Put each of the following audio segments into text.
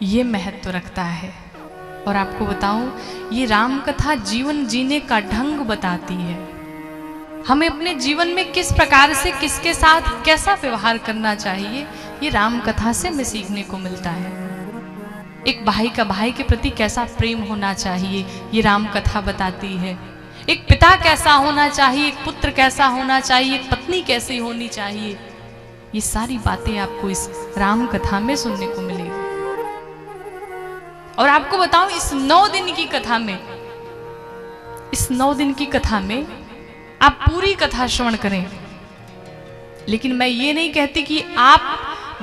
ये महत्व रखता है। और आपको बताऊं, ये राम कथा जीवन जीने का ढंग बताती है। हमें अपने जीवन में किस प्रकार से किसके साथ कैसा व्यवहार करना चाहिए, ये राम कथा से हमें सीखने को मिलता है। एक भाई का भाई के प्रति कैसा प्रेम होना चाहिए, ये राम कथा बताती है। एक पिता कैसा होना चाहिए, एक पुत्र कैसा होना चाहिए, एक पत्नी कैसी होनी चाहिए, ये सारी बातें आपको इस राम कथा में सुनने को मिलेगी। और आपको बताऊं, इस 9 दिन की कथा में, इस 9 दिन की कथा में आप पूरी कथा श्रवण करें। लेकिन मैं ये नहीं कहती कि आप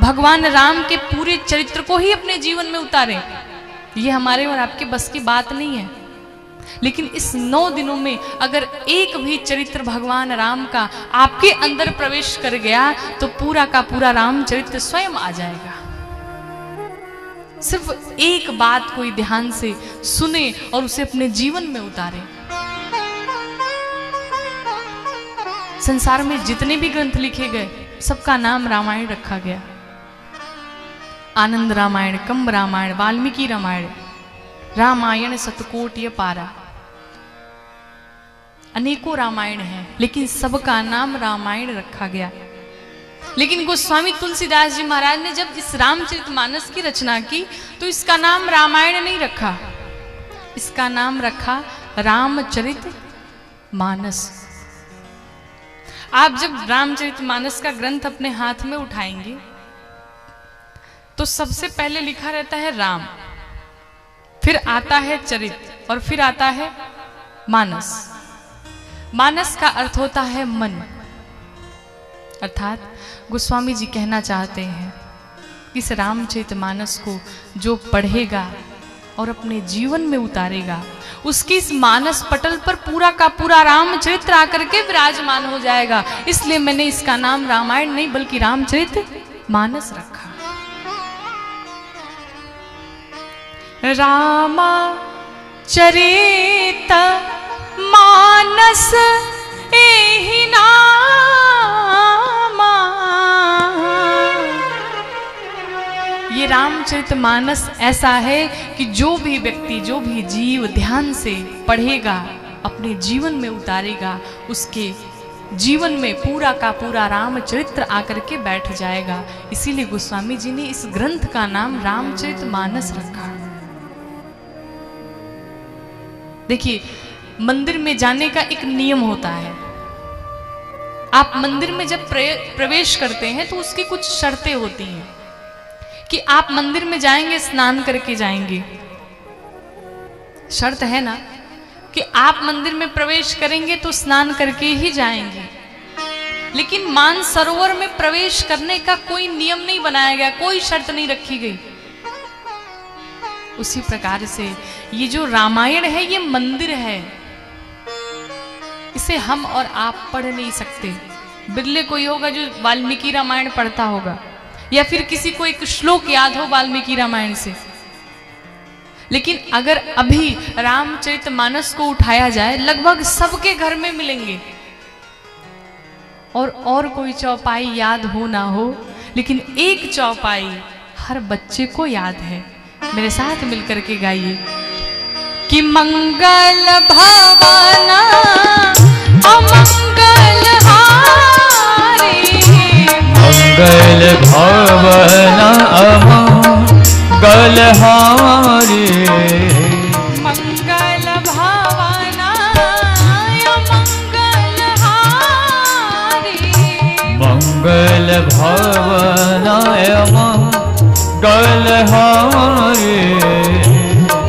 भगवान राम के पूरे चरित्र को ही अपने जीवन में उतारें, ये हमारे और आपके बस की बात नहीं है। लेकिन इस 9 दिनों में अगर एक भी चरित्र भगवान राम का आपके अंदर प्रवेश कर गया तो पूरा का पूरा रामचरित्र स्वयं आ जाएगा। सिर्फ एक बात कोई ध्यान से सुने और उसे अपने जीवन में उतारे। संसार में जितने भी ग्रंथ लिखे गए सबका नाम रामायण रखा गया। आनंद रामायण, कंब रामायण, वाल्मीकि रामायण, रामायण शतकोटि पारा, अनेकों रामायण हैं, लेकिन सबका नाम रामायण रखा गया। लेकिन गोस्वामी तुलसीदास जी महाराज ने जब इस रामचरितमानस की रचना की तो इसका नाम रामायण नहीं रखा, इसका नाम रखा रामचरितमानस। आप जब रामचरितमानस का ग्रंथ अपने हाथ में उठाएंगे तो सबसे पहले लिखा रहता है राम, फिर आता है चरित और फिर आता है मानस। मानस का अर्थ होता है मन। अर्थात गोस्वामी जी कहना चाहते हैं कि इस रामचरितमानस को जो पढ़ेगा और अपने जीवन में उतारेगा, उसकी इस मानस पटल पर पूरा का पूरा रामचरित्र आकर के विराजमान हो जाएगा। इसलिए मैंने इसका नाम रामायण नहीं बल्कि रामचरितमानस रखा। रामचरित मानस एहि नामा। ये रामचरितमानस ऐसा है कि जो भी व्यक्ति, जो भी जीव ध्यान से पढ़ेगा, अपने जीवन में उतारेगा, उसके जीवन में पूरा का पूरा रामचरित्र आकर के बैठ जाएगा। इसीलिए गोस्वामी जी ने इस ग्रंथ का नाम रामचरितमानस रखा। देखिए, मंदिर में जाने का एक नियम होता है। आप मंदिर में जब प्रवेश करते हैं तो उसकी कुछ शर्तें होती हैं कि आप मंदिर में जाएंगे, स्नान करके जाएंगे। शर्त है ना कि आप मंदिर में प्रवेश करेंगे तो स्नान करके ही जाएंगे। लेकिन मानसरोवर में प्रवेश करने का कोई नियम नहीं बनाया गया, कोई शर्त नहीं रखी गई। उसी प्रकार से ये जो रामायण है ये मंदिर है, इसे हम और आप पढ़ नहीं सकते। बिरले कोई होगा जो वाल्मीकि रामायण पढ़ता होगा, या फिर किसी को एक श्लोक याद हो वाल्मीकि रामायण से। लेकिन अगर अभी रामचरितमानस को उठाया जाए, लगभग सबके घर में मिलेंगे। और कोई चौपाई याद हो ना हो, लेकिन एक चौपाई हर बच्चे को याद है। मेरे साथ मिलकर के गाइए कि मंगल भवन अमंगल हारी, मंगल भवन अमंगल हारी, मंगल भवन अमंगल हारी, मंगल भवन अमंगल हारी,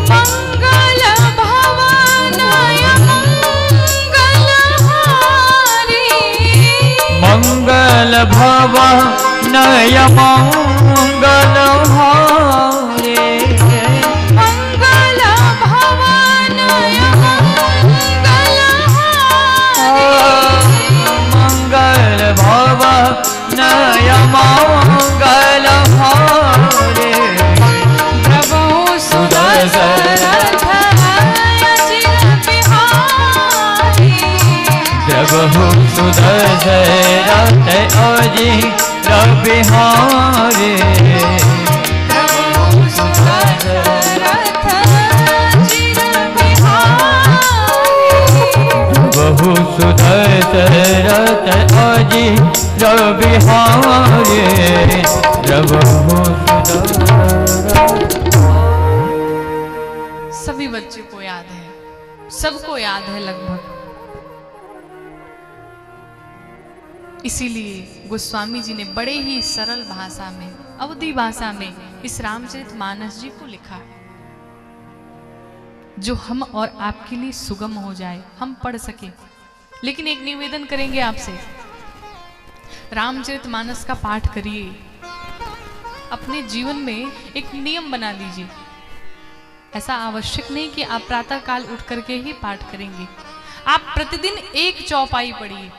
मंगल भवन अमंगल हारी, मंगल भवन अमंगल हारी, मंगल भवन अमंगल हारी, मंगल भवन अमंगल हारी, प्रभु सुदशरथ अचिर बिहारी, प्रभु सुदशरथ अजिर बिहारी, प्रभु सुदशरथ बिहारे जब हो सभी बच्चे को याद है, सबको याद है लगभग। इसीलिए गोस्वामी जी ने बड़े ही सरल भाषा में, अवधी भाषा में इस रामचरितमानस जी को लिखा, जो हम और आपके लिए सुगम हो जाए, हम पढ़ सके। लेकिन एक निवेदन करेंगे आपसे, रामचरितमानस का पाठ करिए, अपने जीवन में एक नियम बना लीजिए। ऐसा आवश्यक नहीं कि आप प्रातः काल उठ करके ही पाठ करेंगे, आप प्रतिदिन एक चौपाई पढ़िए,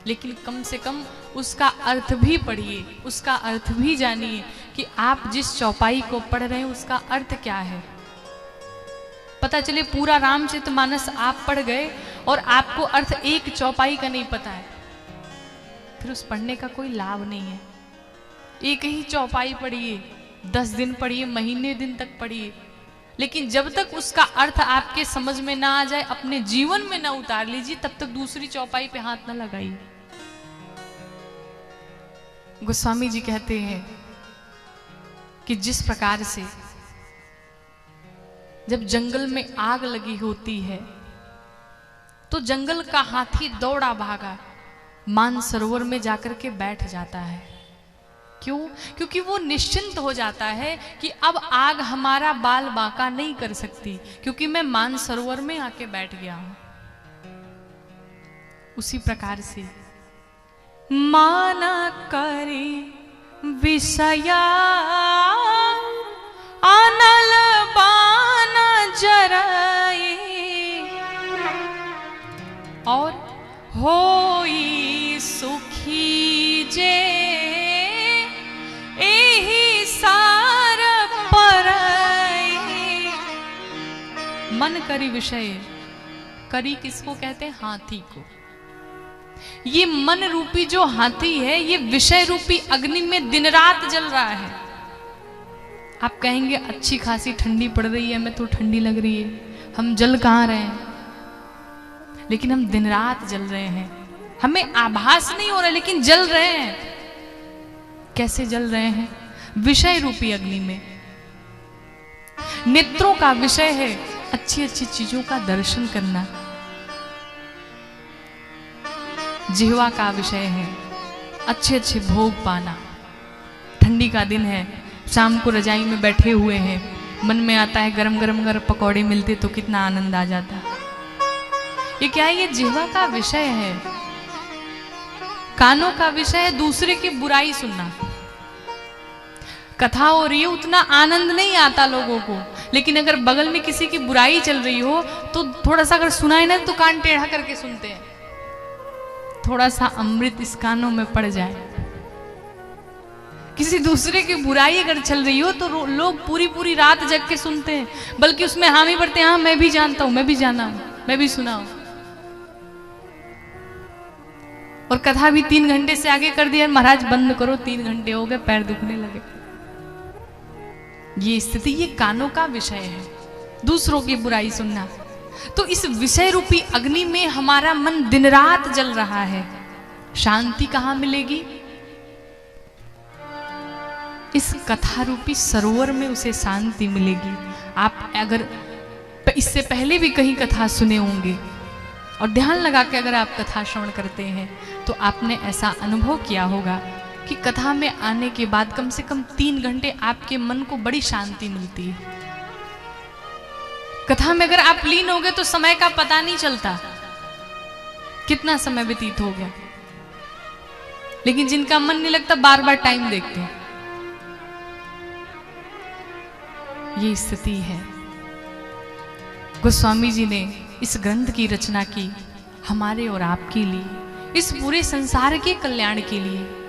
लेकिन कम से कम उसका अर्थ भी पढ़िए, उसका अर्थ भी जानिए कि आप जिस चौपाई को पढ़ रहे हैं उसका अर्थ क्या है। पता चले पूरा रामचरितमानस आप पढ़ गए और आपको अर्थ एक चौपाई का नहीं पता है, फिर उस पढ़ने का कोई लाभ नहीं है। एक ही चौपाई पढ़िए, 10 दिन पढ़िए, महीने दिन तक पढ़िए, लेकिन जब तक उसका अर्थ आपके समझ में ना आ जाए, अपने जीवन में ना उतार लीजिए, तब तक दूसरी चौपाई पे हाथ ना लगाइए। गोस्वामी जी कहते हैं कि जिस प्रकार से जब जंगल में आग लगी होती है तो जंगल का हाथी दौड़ा भागा मानसरोवर में जाकर के बैठ जाता है। क्यों? क्योंकि वो निश्चिंत हो जाता है कि अब आग हमारा बाल बांका नहीं कर सकती, क्योंकि मैं मानसरोवर में आके बैठ गया हूं। उसी प्रकार से माना करे विषया अनल बाना जराए और होई सुखी जे एही सार पराए। मन करी विषय, करी किसको कहते हैं? हाथी को। ये मन रूपी जो हाथी है, ये विषय रूपी अग्नि में दिन रात जल रहा है। आप कहेंगे अच्छी खासी ठंडी पड़ रही है, हमें तो ठंडी लग रही है, हम जल कहाँ रहे हैं? लेकिन हम दिन रात जल रहे हैं, हमें आभास नहीं हो रहा, लेकिन जल रहे हैं। कैसे जल रहे हैं? विषय रूपी अग्नि में। नेत्रों का विषय है अच्छी अच्छी चीजों का दर्शन करना, जिह्वा का विषय है अच्छे अच्छे भोग पाना। ठंडी का दिन है, शाम को रजाई में बैठे हुए हैं, मन में आता है गरम गरम अगर पकौड़े मिलते तो कितना आनंद आ जाता। ये क्या है? ये जिह्वा का विषय है। कानों का विषय है दूसरे की बुराई सुनना। कथा हो रही है, उतना आनंद नहीं आता लोगों को, लेकिन अगर बगल में किसी की बुराई चल रही हो तो थोड़ा सा अगर सुनाए ना तो कान टेढ़ा करके सुनते हैं। थोड़ा सा अमृत इस कानों में पड़ जाए, किसी दूसरे की बुराई अगर चल रही हो तो लोग पूरी पूरी रात जग के सुनते हैं, बल्कि उसमें हामी भरते हैं, हाँ मैं भी जानता हूं, मैं भी जाना हूं, मैं भी सुना हूं। और कथा भी 3 घंटे से आगे कर दिया, महाराज बंद करो, 3 घंटे हो गए, पैर दुखने लगे। ये स्थिति, ये कानों का विषय है, दूसरों की बुराई सुनना। तो इस विषय रूपी अग्नि में हमारा मन दिन रात जल रहा है। शांति कहां मिलेगी? इस कथा रूपी सरोवर में उसे शांति मिलेगी। आप अगर इससे पहले भी कहीं कथा सुने होंगे और ध्यान लगा के अगर आप कथा श्रवण करते हैं तो आपने ऐसा अनुभव किया होगा कि कथा में आने के बाद कम से कम 3 घंटे आपके मन को बड़ी शांति मिलती है। कथा में अगर आप लीन हो गए तो समय का पता नहीं चलता, कितना समय व्यतीत हो गया। लेकिन जिनका मन नहीं लगता बार बार टाइम देखते हैं। ये स्थिति है। गोस्वामी जी ने इस ग्रंथ की रचना की हमारे और आपके लिए, इस पूरे संसार के कल्याण के लिए।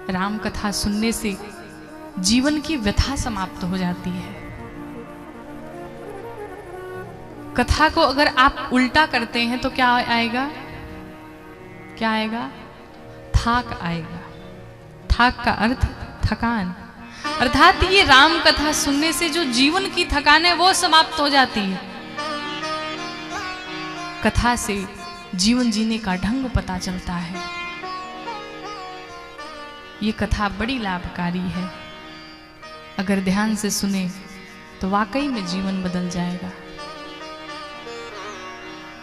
राम कथा सुनने से जीवन की व्यथा समाप्त हो जाती है। कथा को अगर आप उल्टा करते हैं तो क्या आएगा? क्या आएगा? थाक आएगा। थाक का अर्थ थकान, अर्थात ये राम कथा सुनने से जो जीवन की थकान है वो समाप्त हो जाती है। कथा से जीवन जीने का ढंग पता चलता है। ये कथा बड़ी लाभकारी है। अगर ध्यान से सुने तो वाकई में जीवन बदल जाएगा।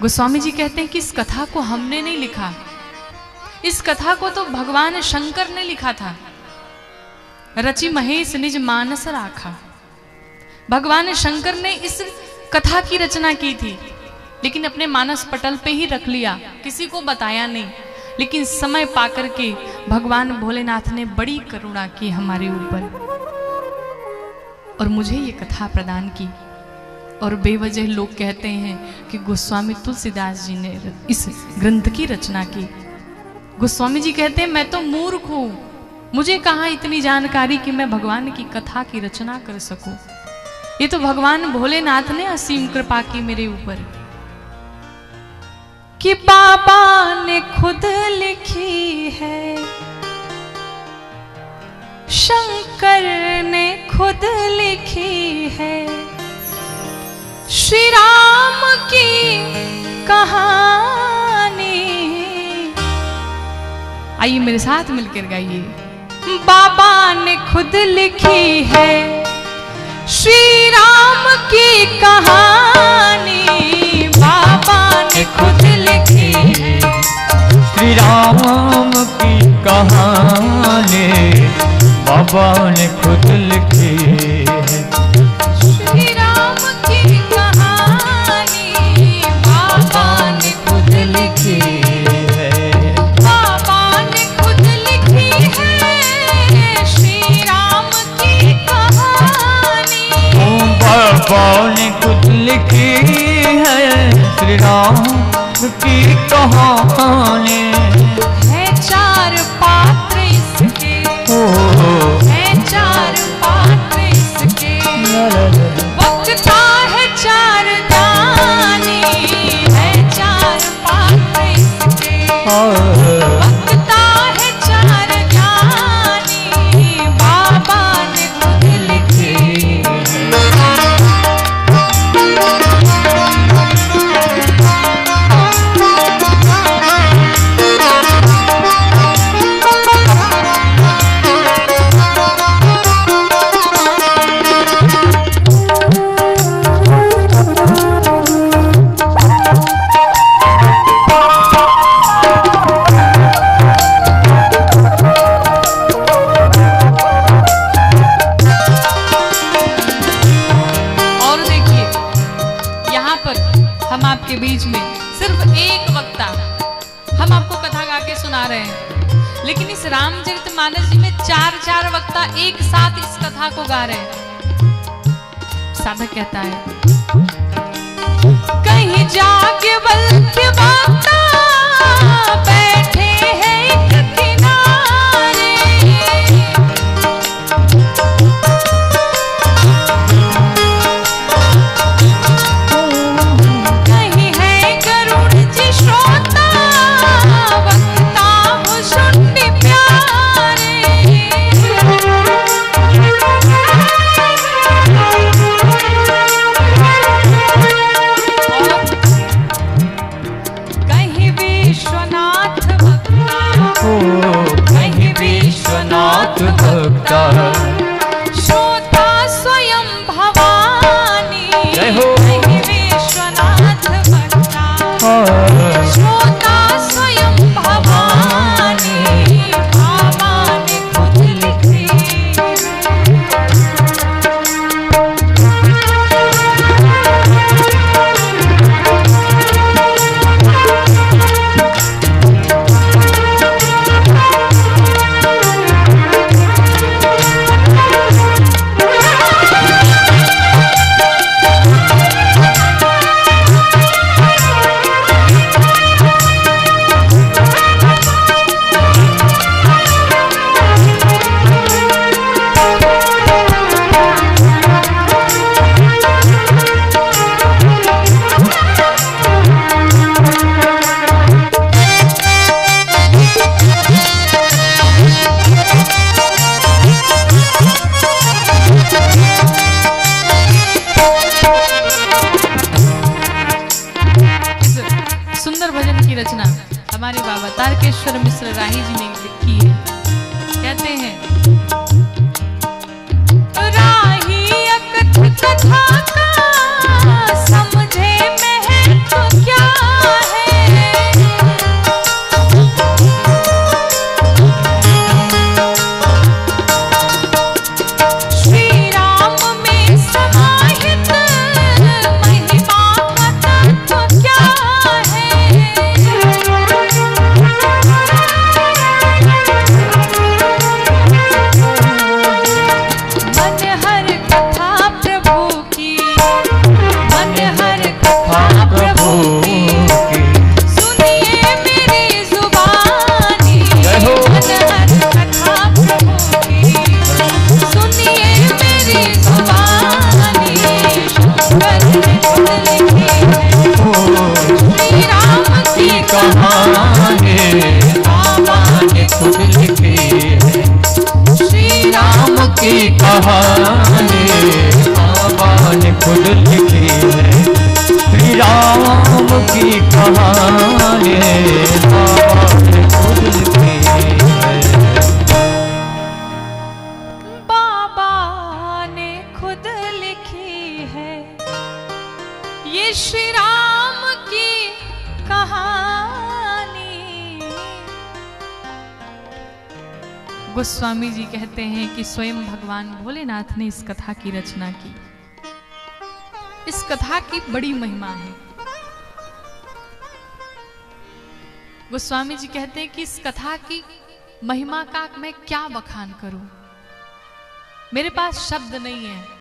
गोस्वामी जी कहते हैं कि इस कथा को हमने नहीं लिखा, इस कथा को तो भगवान शंकर ने लिखा था। रचि महेश निज मानस राखा। भगवान शंकर ने इस कथा की रचना की थी, लेकिन अपने मानस पटल पे ही रख लिया, किसी को बताया नहीं। लेकिन समय पाकर के भगवान भोलेनाथ ने बड़ी करुणा की हमारे ऊपर और मुझे ये कथा प्रदान की। और बेवजह लोग कहते हैं कि गोस्वामी तुलसीदास जी ने इस ग्रंथ की रचना की। गोस्वामी जी कहते हैं मैं तो मूर्ख हूं, मुझे कहां इतनी जानकारी कि मैं भगवान की कथा की रचना कर सकूं। ये तो भगवान भोलेनाथ ने असीम कृपा की मेरे ऊपर कि बाबा ने खुद लिखी है, शंकर ने खुद लिखी है, श्री राम की कहानी। आइए मेरे साथ मिलकर गाइए। बाबा ने खुद लिखी है श्री राम की कहानी। बाबा ने खुद लिखी है श्री राम की कहानी, बाबा ने खुद लिखी है। श्री राम की कहानी बाबा ने खुद लिखी है। बाबा ने खुद लिखी है श्री राम की कहानी। बाबा ने खुद लिखी है श्री राम की कहानी। है चार पात्र इसके, है चार पात्र इसके, वक्ता है चार दानी। है चार पात्र इसके, वक्ता है चार दानी। बाबा ने खुद लिखी। हम आपके बीच में सिर्फ एक वक्ता, हम आपको कथा गा के सुना रहे हैं, लेकिन इस रामचरितमानस जी में चार चार वक्ता एक साथ इस कथा को गा रहे हैं। साधक कहता है कहीं जाके बल के वक्ता बैठे हैं एक किनारे। भक्ता श्रोता स्वयं भवानी। कहीं विश्वनाथ भक्ता श्रोता स्वयं भवानी। बाबा ने खुद लिखी। रचना हमारे बाबा तारकेश्वर मिश्र राही जी ने लिखी है। कहते कहानी बाबा ने खुद लिखी है। श्री राम की कहानी बाबा ने खुद लिखी है। बाबा ने खुद लिखी है ये श्री राम की कहानी। गोस्वामी जी कहते हैं कि स्वयं भगवान भोलेनाथ ने इस कथा की रचना की। इस कथा की बड़ी महिमा है। गोस्वामी जी कहते हैं कि इस कथा की महिमा का मैं क्या बखान करूं, मेरे पास शब्द नहीं है।